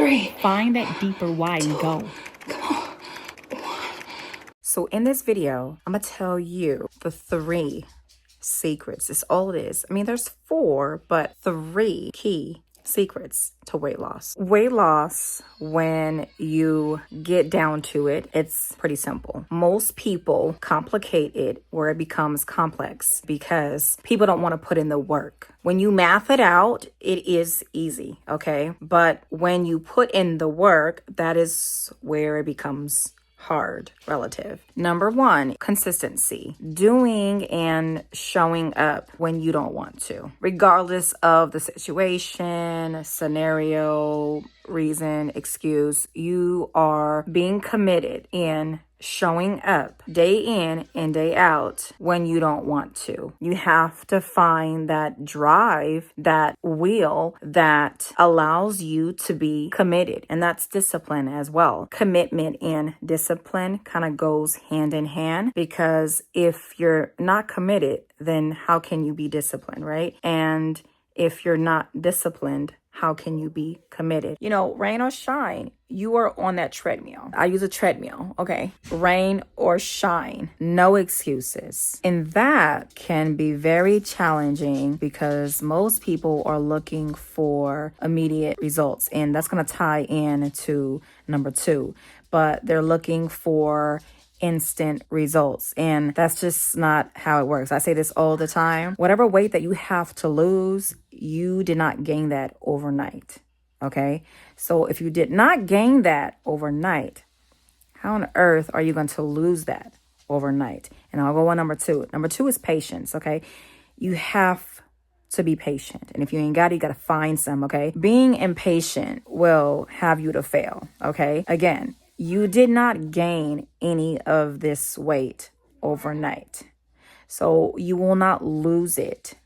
3. Find that deeper why and go. Come on. So in this video, I'm going to tell you the 3 secrets. It's all it is. I mean, there's 4, but 3 key secrets to weight loss. Weight loss, when you get down to it, it's pretty simple. Most people complicate it where it becomes complex because people don't want to put in the work. When you math it out, it is easy, okay? But when you put in the work, that is where it becomes hard, relative. Number 1, consistency. Doing and showing up when you don't want to, regardless of the situation, scenario, reason, excuse. You are being committed in showing up day in and day out when you don't want to. You have to find that drive, that will that allows you to be committed. And that's discipline as well. Commitment and discipline kind of goes hand in hand, because if you're not committed, then how can you be disciplined, right? And if you're not disciplined, how can you be committed? You know, rain or shine, you are on that treadmill. I use a treadmill, okay? Rain or shine, no excuses. And that can be very challenging because most people are looking for immediate results. And that's going to tie in to number 2. But they're looking for instant results. And that's just not how it works. I say this all the time. Whatever weight that you have to lose, you did not gain that overnight. Okay. So if you did not gain that overnight, how on earth are you going to lose that overnight? And I'll go on number 2. Number 2 is patience. Okay. You have to be patient. And if you ain't got it, you got to find some. Okay. Being impatient will have you to fail. Okay. Again, you did not gain any of this weight overnight. So you will not lose it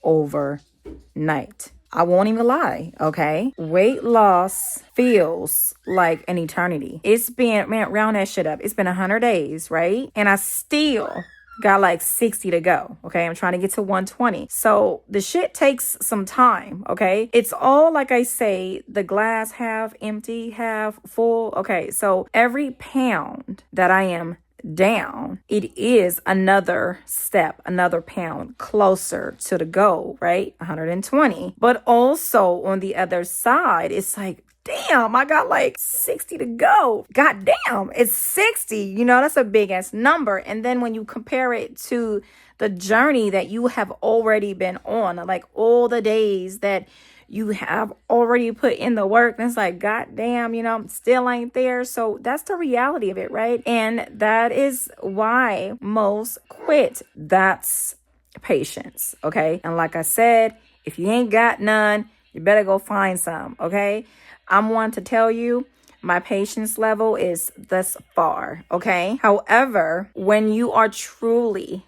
overnight. I won't even lie, okay? Weight loss feels like an eternity. It's been, man, round that shit up. It's been 100 days, right? And I still got like 60 to go, okay? I'm trying to get to 120. So the shit takes some time, okay? It's all, like I say, the glass half empty, half full. Okay, so every pound that I am down, it is another step, another pound closer to the goal, right? 120. But also on the other side, it's like, damn, I got like 60 to go. God damn, it's 60. You know, that's a big ass number. And then when you compare it to the journey that you have already been on, like all the days that you have already put in the work, and it's like, God damn, you know, still ain't there. So that's the reality of it, right? And that is why most quit. That's patience, okay? And like I said, if you ain't got none, you better go find some, okay? I'm one to tell you, my patience level is thus far, okay? However, when you are truly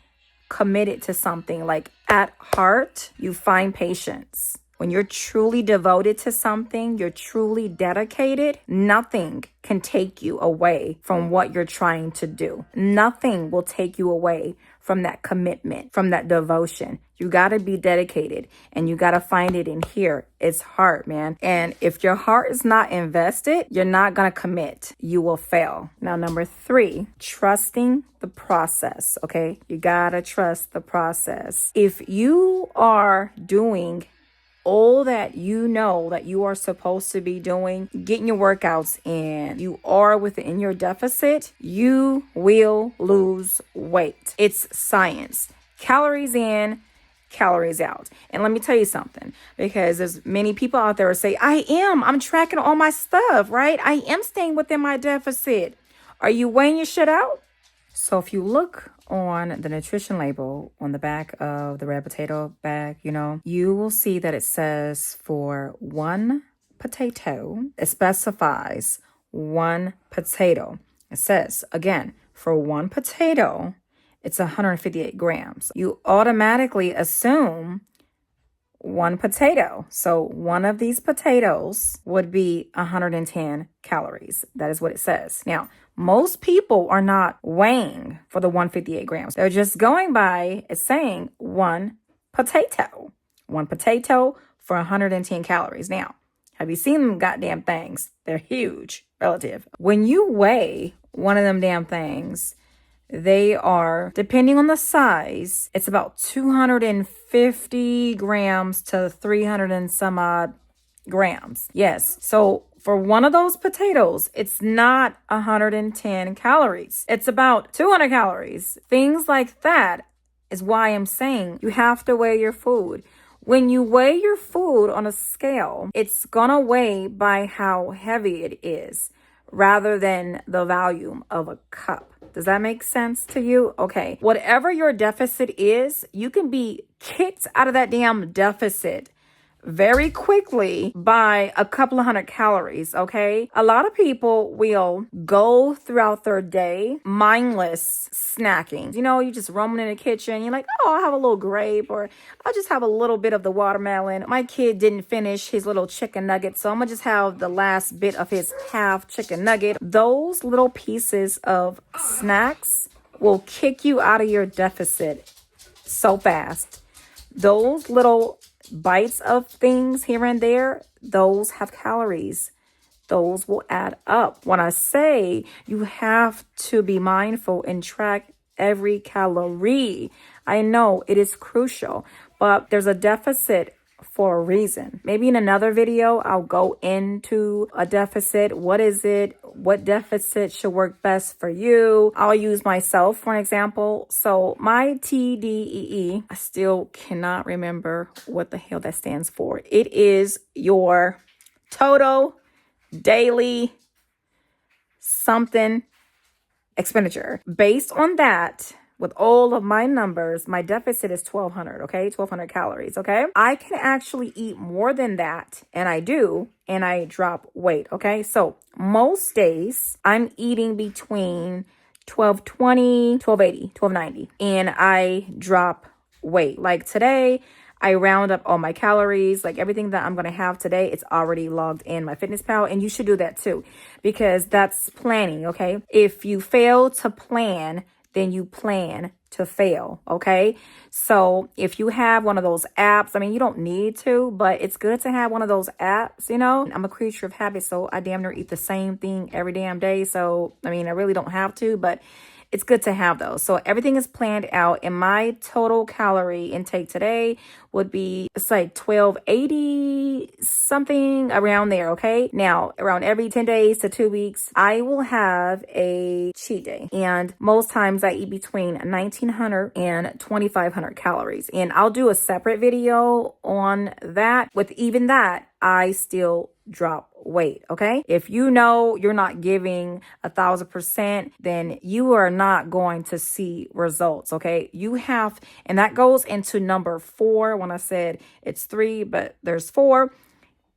committed to something, like at heart, you find patience. When you're truly devoted to something, you're truly dedicated, nothing can take you away from what you're trying to do. Nothing will take you away from that commitment, from that devotion. You got to be dedicated, and you got to find it in here. It's heart, man. And if your heart is not invested, you're not going to commit. You will fail. Now, number 3, trusting the process. Okay. You got to trust the process. If you are doing all that you know that you are supposed to be doing, getting your workouts in, you are within your deficit, you will lose weight. It's science. Calories in, calories out. And let me tell you something, because there's many people out there who say, I'm tracking all my stuff, right? I am staying within my deficit. Are you weighing your shit out? So if you look on the nutrition label on the back of the red potato bag, you know, you will see that it says for 1 potato, it specifies 1 potato. It says, again, for 1 potato, it's 158 grams. You automatically assume 1 potato. So one of these potatoes would be 110 calories. That is what it says. Now, most people are not weighing for the 158 grams. They're just going by, it's saying 1 potato. 1 potato for 110 calories. Now, Have you seen them goddamn things? They're huge, relative. When you weigh one of them damn things, they are, depending on the size, it's about 250 grams to 300 and some odd grams. Yes. So for one of those potatoes, it's not 110 calories. It's about 200 calories. Things like that is why I'm saying you have to weigh your food. When you weigh your food on a scale, it's gonna weigh by how heavy it is rather than the volume of a cup. Does that make sense to you? Okay. Whatever your deficit is, you can be kicked out of that damn deficit very quickly by a couple of hundred calories, okay? A lot of people will go throughout their day mindless snacking. You know, you just roaming in the kitchen. You're like, oh, I'll have a little grape, or I'll just have a little bit of the watermelon. My kid didn't finish his little chicken nugget, so I'm gonna just have the last bit of his half chicken nugget. Those little pieces of snacks will kick you out of your deficit so fast. Those little bites of things here and there, those have calories. Those will add up. When I say you have to be mindful and track every calorie, I know it is crucial, but there's a deficit for a reason. Maybe in another video, I'll go into a deficit. What is it? What deficit should work best for you? I'll use myself for an example. So my TDEE, I still cannot remember what the hell that stands for. It is your total daily something expenditure. Based on that, with all of my numbers, my deficit is 1,200, okay? 1,200 calories, okay? I can actually eat more than that, and I do, and I drop weight, okay? So most days, I'm eating between 1,220, 1,280, 1,290, and I drop weight. Like today, I round up all my calories, like everything that I'm going to have today, it's already logged in MyFitnessPal, and you should do that too, because that's planning, okay? If you fail to plan, then you plan to fail, okay? So if you have one of those apps, I mean, you don't need to, but it's good to have one of those apps, you know? I'm a creature of habit, so I damn near eat the same thing every damn day. So, I mean, I really don't have to, but it's good to have those. So everything is planned out, and my total calorie intake today would be, it's like 1,280 something around there, okay? Now, around every 10 days to 2 weeks, I will have a cheat day. And most times I eat between 1,900 and 2,500 calories. And I'll do a separate video on that. With even that, I still drop weight, okay? If you know you're not giving 1,000%, then you are not going to see results, okay? You have, and that goes into number 4 when I said it's 3, but there's 4.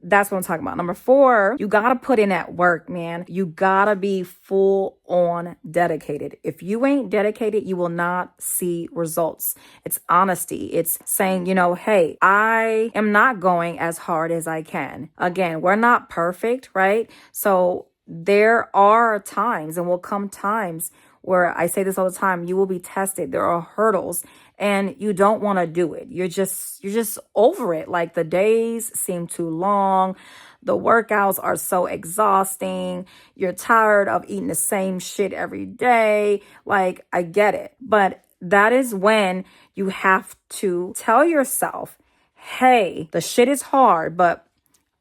That's what I'm talking about. Number 4, you got to put in that work, man. You got to be full on dedicated. If you ain't dedicated, you will not see results. It's honesty. It's saying, you know, hey, I am not going as hard as I can. Again, we're not perfect, right? So there are times, and will come times where I say this all the time, you will be tested. There are hurdles, and you don't want to do it. You're just over it. Like the days seem too long. The workouts are so exhausting. You're tired of eating the same shit every day. Like, I get it. But that is when you have to tell yourself, hey, the shit is hard, but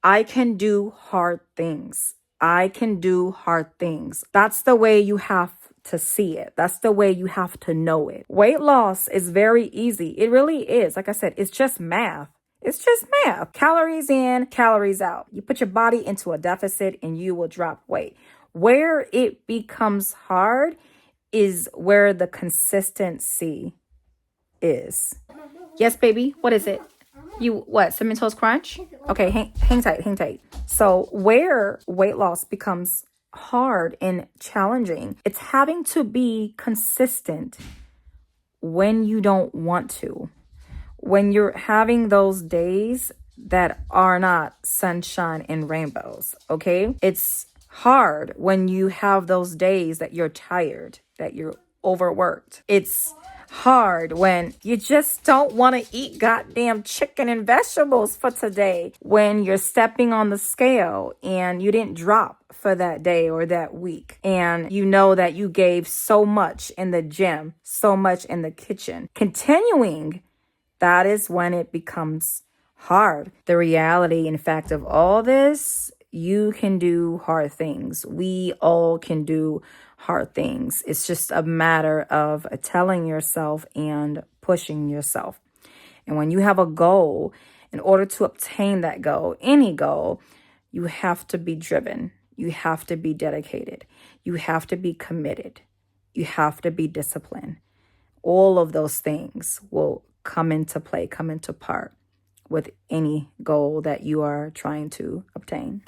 I can do hard things. I can do hard things. That's the way you have to see it. That's the way you have to know it. Weight loss is very easy. It really is. Like I said, it's just math. It's just math. Calories in, calories out. You put your body into a deficit and you will drop weight. Where it becomes hard is where the consistency is. Yes, baby. What is it? You what? Cinnamon Toast Crunch? Okay, hang tight. So where weight loss becomes hard and challenging, it's having to be consistent when you don't want to. When you're having those days that are not sunshine and rainbows, okay? It's hard when you have those days that you're tired, that you're overworked. It's hard when you just don't want to eat goddamn chicken and vegetables for today, when you're stepping on the scale and you didn't drop for that day or that week, and you know that you gave so much in the gym, so much in the kitchen. Continuing, that is when it becomes hard. The reality, in fact, of all this, you can do hard things. We all can do hard things. It's just a matter of telling yourself and pushing yourself. And when you have a goal, in order to obtain that goal, any goal, you have to be driven. You have to be dedicated. You have to be committed. You have to be disciplined. All of those things will come into play, come into part with any goal that you are trying to obtain.